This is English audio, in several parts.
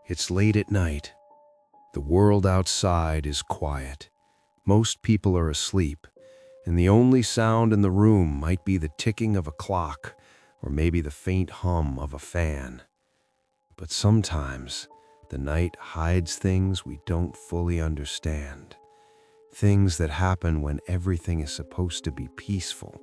It's late at night. The world outside is quiet. Most people are asleep, and the only sound in the room might be the ticking of a clock or maybe the faint hum of a fan. But sometimes the night hides things we don't fully understand. Things that happen when everything is supposed to be peaceful.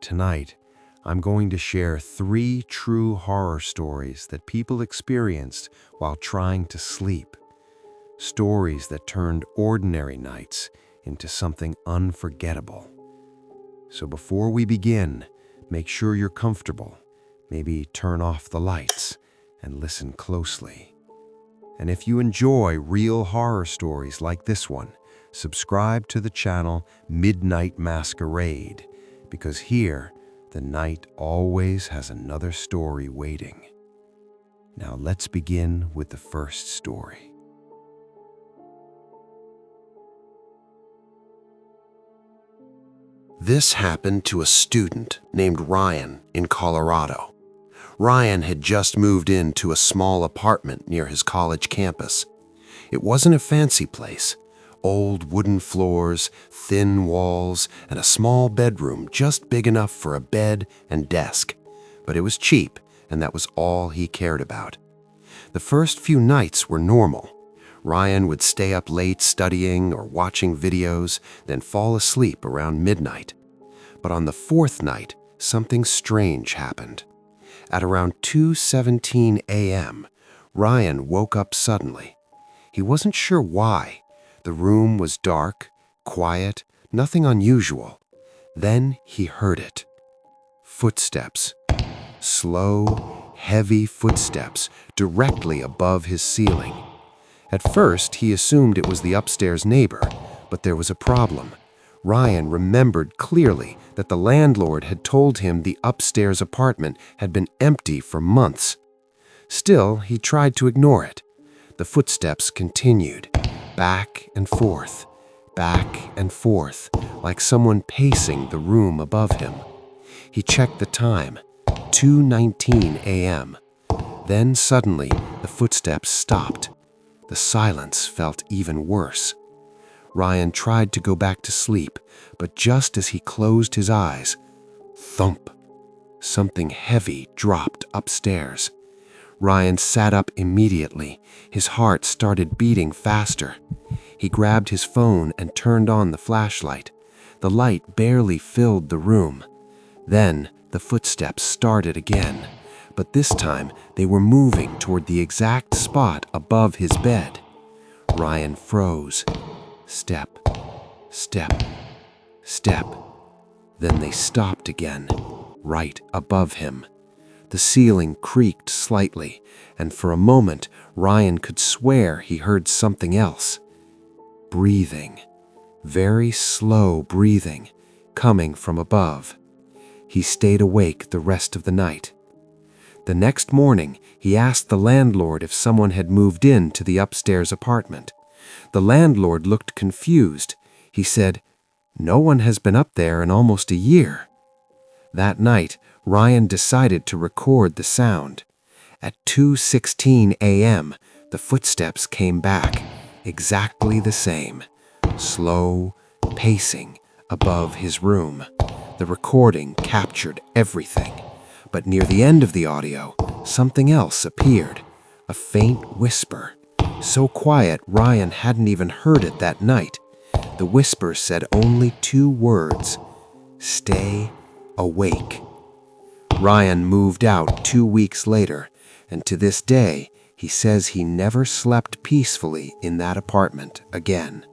Tonight, I'm going to share 3 true horror stories that people experienced while trying to sleep. Stories that turned ordinary nights into something unforgettable. So before we begin, make sure you're comfortable. Maybe turn off the lights and listen closely. And if you enjoy real horror stories like this one, subscribe to the channel Midnight Masquerade, because here, the night always has another story waiting. Now let's begin with the first story. This happened to a student named Ryan in Colorado. Ryan had just moved into a small apartment near his college campus. It wasn't a fancy place. Old wooden floors, thin walls, and a small bedroom just big enough for a bed and desk. But it was cheap, and that was all he cared about. The first few nights were normal. Ryan would stay up late studying or watching videos, then fall asleep around midnight. But on the 4th night, something strange happened. At around 2:17 a.m., Ryan woke up suddenly. He wasn't sure why. The room was dark, quiet, nothing unusual. Then he heard it. Footsteps. Slow, heavy footsteps directly above his ceiling. At first, he assumed it was the upstairs neighbor, but there was a problem. Ryan remembered clearly that the landlord had told him the upstairs apartment had been empty for months. Still, he tried to ignore it. The footsteps continued, back and forth, like someone pacing the room above him. He checked the time, 2:19 a.m. Then suddenly, the footsteps stopped. The silence felt even worse. Ryan tried to go back to sleep, but just as he closed his eyes, thump! Something heavy dropped upstairs. Ryan sat up immediately. His heart started beating faster. He grabbed his phone and turned on the flashlight. The light barely filled the room. Then the footsteps started again, but this time they were moving toward the exact spot above his bed. Ryan froze. Step, step, step. Then they stopped again, right above him. The ceiling creaked slightly, and for a moment, Ryan could swear he heard something else. Breathing. Very slow breathing, coming from above. He stayed awake the rest of the night. The next morning, he asked the landlord if someone had moved in to the upstairs apartment. The landlord looked confused. He said, "No one has been up there in almost a year." That night, Ryan decided to record the sound. At 2:16 a.m., the footsteps came back, exactly the same, slow, pacing above his room. The recording captured everything. But near the end of the audio, something else appeared, a faint whisper. So quiet, Ryan hadn't even heard it that night. The whisper said only 2 words: "Stay awake." Ryan moved out 2 weeks later, and to this day, he says he never slept peacefully in that apartment again.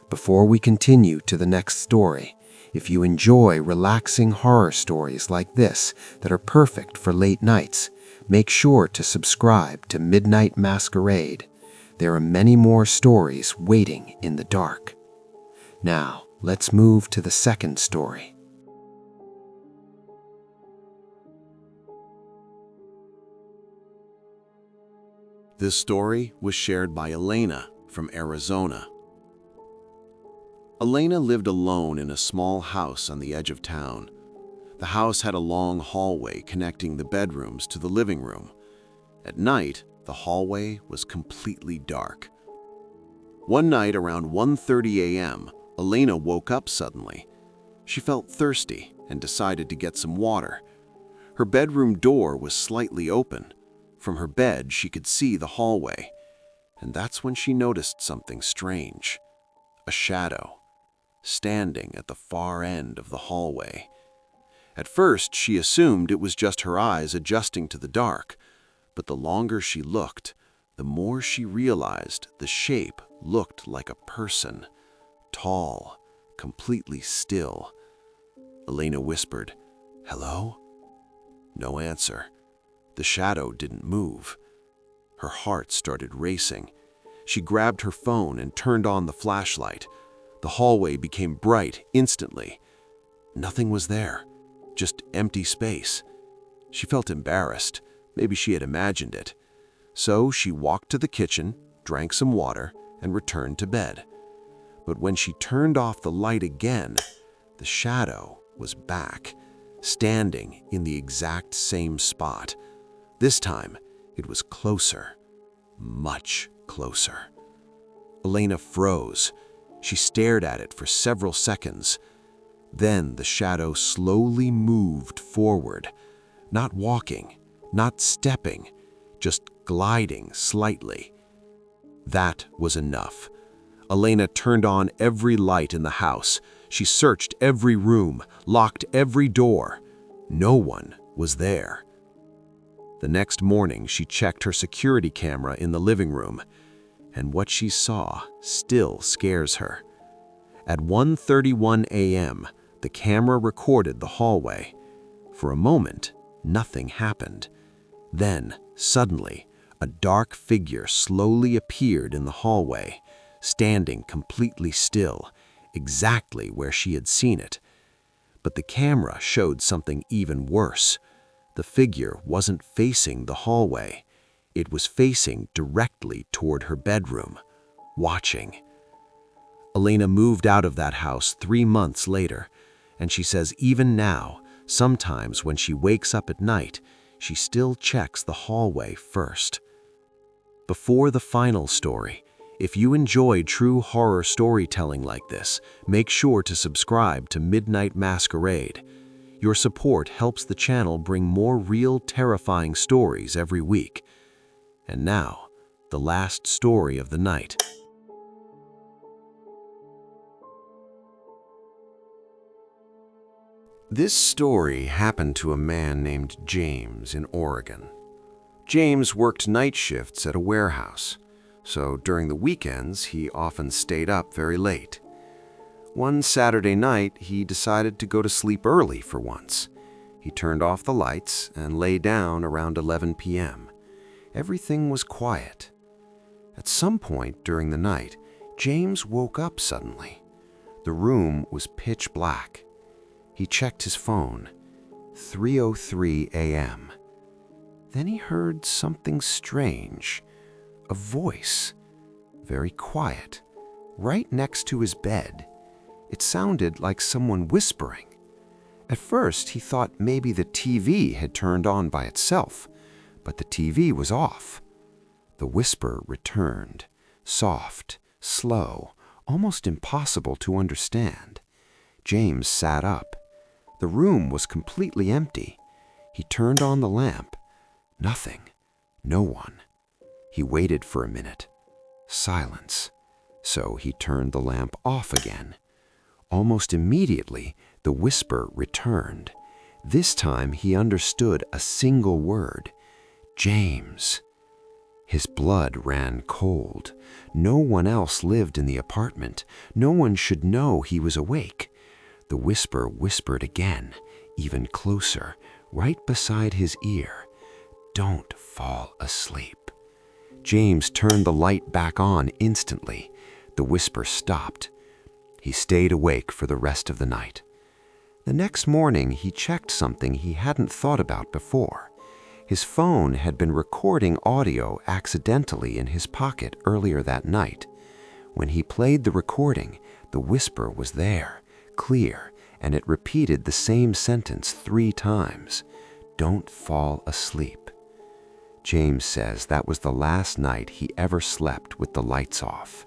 Before we continue to the next story, if you enjoy relaxing horror stories like this that are perfect for late nights, make sure to subscribe to Midnight Masquerade. There are many more stories waiting in the dark. Now, let's move to the second story. This story was shared by Elena from Arizona. Elena lived alone in a small house on the edge of town. The house had a long hallway connecting the bedrooms to the living room. At night, The hallway was completely dark. One night around 1:30 a.m., Elena woke up suddenly. She felt thirsty and decided to get some water. Her bedroom door was slightly open. From her bed, she could see the hallway. And that's when she noticed something strange. A shadow, standing at the far end of the hallway. At first, she assumed it was just her eyes adjusting to the dark, but the longer she looked, the more she realized the shape looked like a person, tall, completely still. Elena whispered, "Hello?" No answer. The shadow didn't move. Her heart started racing. She grabbed her phone and turned on the flashlight. The hallway became bright instantly. Nothing was there, just empty space. She felt embarrassed. Maybe she had imagined it. So she walked to the kitchen, drank some water, and returned to bed. But when she turned off the light again, the shadow was back, standing in the exact same spot. This time, it was closer, much closer. Elena froze. She stared at it for several seconds. Then the shadow slowly moved forward, not walking, not stepping, just gliding slightly. That was enough. Elena turned on every light in the house. She searched every room, locked every door. No one was there. The next morning, she checked her security camera in the living room, and what she saw still scares her. At 1:31 a.m., the camera recorded the hallway. For a moment, nothing happened. Then, suddenly, a dark figure slowly appeared in the hallway, standing completely still, exactly where she had seen it. But the camera showed something even worse. The figure wasn't facing the hallway. It was facing directly toward her bedroom, watching. Elena moved out of that house 3 months later, and she says even now, sometimes when she wakes up at night, she still checks the hallway first. Before the final story, if you enjoy true horror storytelling like this, make sure to subscribe to Midnight Masquerade. Your support helps the channel bring more real, terrifying stories every week. And now, the last story of the night. This story happened to a man named James in Oregon. James worked night shifts at a warehouse, so during the weekends he often stayed up very late. One Saturday night, he decided to go to sleep early for once. He turned off the lights and lay down around 11 p.m. Everything was quiet. At some point during the night, James woke up suddenly. The room was pitch black. He checked his phone. 3:03 a.m. Then he heard something strange. A voice, very quiet, right next to his bed. It sounded like someone whispering. At first, he thought maybe the TV had turned on by itself, but the TV was off. The whisper returned, soft, slow, almost impossible to understand. James sat up. The room was completely empty. He turned on the lamp. Nothing. No one. He waited for a minute. Silence. So he turned the lamp off again. Almost immediately, the whisper returned. This time he understood a single word. James. His blood ran cold. No one else lived in the apartment. No one should know he was awake. The whisper whispered again, even closer, right beside his ear. Don't fall asleep. James turned the light back on instantly. The whisper stopped. He stayed awake for the rest of the night. The next morning, he checked something he hadn't thought about before. His phone had been recording audio accidentally in his pocket earlier that night. When he played the recording, the whisper was there, clear, and it repeated the same sentence 3 times. Don't fall asleep. James says that was the last night he ever slept with the lights off.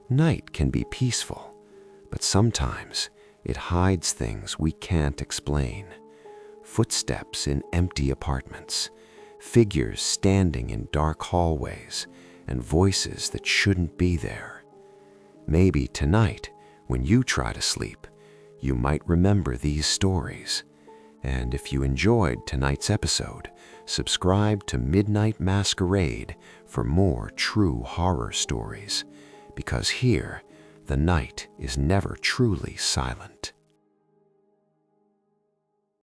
Night can be peaceful, but sometimes it hides things we can't explain. Footsteps in empty apartments, figures standing in dark hallways, and voices that shouldn't be there. Maybe tonight, when you try to sleep, you might remember these stories. And if you enjoyed tonight's episode, subscribe to Midnight Masquerade for more true horror stories, because here, the night is never truly silent.